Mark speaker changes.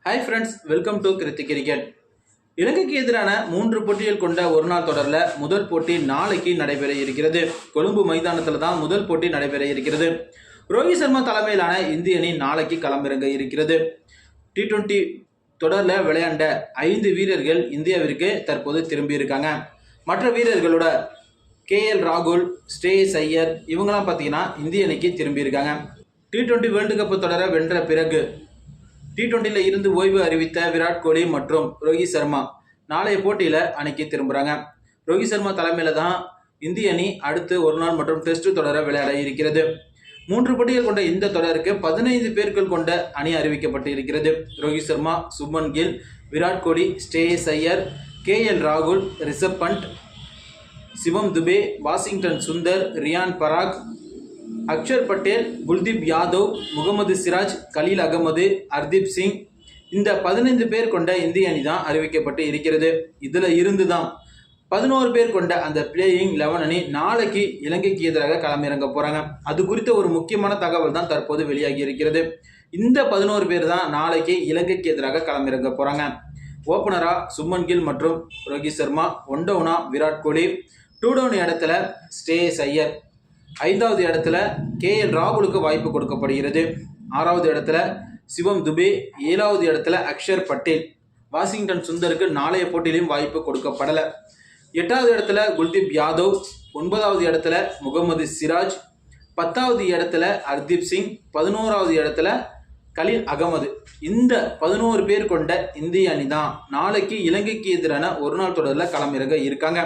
Speaker 1: Hi friends, welcome to Krithik cricket. இலங்கைக்கு எதிரான 3 போட்டிகள் கொண்ட ஒருநாள் தொடரில் முதல் போட்டி நாளைக்கு நடைபெற இருக்கிறது. கொழும்பு மைதானத்தில் தான் முதல் போட்டி நடைபெற இருக்கிறது. ரோஹித் சர்மா தலைமையிலான இந்திய அணி நாளைக்கு களமிறங்க இருக்கிறது. T20 தொடரில் விளையாண்ட 5 வீரர்கள் இந்தியாவிற்கு தற்போது திரும்பி இருக்காங்க. மற்ற வீரர்களோட KL ராகுல், ஸ்ரேயஸ் ஐயர் இவங்கெல்லாம் பார்த்தீங்கன்னா இந்திய அணிக்கு திரும்பி இருக்காங்க. T20 வேர்ல்டு கப் தொடரை வென்ற பிறகு T20 இருந்து ஓய்வு அறிவித்த விராட் கோலி மற்றும் ரோஹித் சர்மா நாளைய போட்டியில் அணிக்கு திரும்புகிறாங்க. ரோஹித் சர்மா தலைமையில் தான் இந்திய அணி அடுத்து ஒரு நாள் மற்றும் டெஸ்ட் தொடரை விளையாட இருக்கிறது. 3 போட்டிகள் கொண்ட இந்த தொடருக்கு 15 பேர்கள் கொண்ட அணி அறிவிக்கப்பட்டு இருக்கிறது. ரோஹித் சர்மா, சுப்மன் கில், விராட் கோலி, ஸ்ரேயஸ் ஐயர், KL ராகுல், ரிஷப் பண்ட், சிவம் துபே, வாஷிங்டன் சுந்தர், ரியான் பராக், அக்ஷர் பட்டேல், குல்தீப் யாதவ், முகமது சிராஜ், கலீல் அகமது, ஹர்தீப் சிங் இந்த 15 பேர் கொண்ட இந்திய அணி தான் அறிவிக்கப்பட்டு இருக்கிறது. இதில் இருந்து தான் 11 பேர் கொண்ட அந்த பிளேயிங் 11 அணி நாளைக்கு இலங்கைக்கு எதிராக களமிறங்க போகிறாங்க. அது குறித்த ஒரு முக்கியமான தகவல் தான் தற்போது வெளியாகி இருக்கிறது. இந்த 11 பேர் தான் நாளைக்கு இலங்கைக்கு எதிராக களமிறங்க போகிறாங்க. ஓப்பனரா சுப்மன் கில் மற்றும் ரோஹித் சர்மா, 1 டவுனா விராட் கோலி, 2 டவுன் இடத்துல ஸ்ரேயஸ் ஐயர், 5வது இடத்துல KL ராகுலுக்கு வாய்ப்பு கொடுக்கப்படுகிறது. 6வது இடத்துல சிவம் துபே, 7வது இடத்துல அக்ஷர் பட்டேல், வாஷிங்டன் சுந்தருக்கு நாளைய போட்டியிலும் வாய்ப்பு கொடுக்கப்படலை. 8வது இடத்துல குல்தீப் யாதவ், 9வது இடத்துல முகமது சிராஜ், 10வது இடத்துல ஹர்தீப் சிங், 11வது இடத்துல கலீல் அகமது. இந்த 11 பேர் கொண்ட இந்திய அணி தான் நாளைக்கு இலங்கைக்கு எதிரான ஒரு நாள் தொடரில் களமிறங்க இருக்காங்க.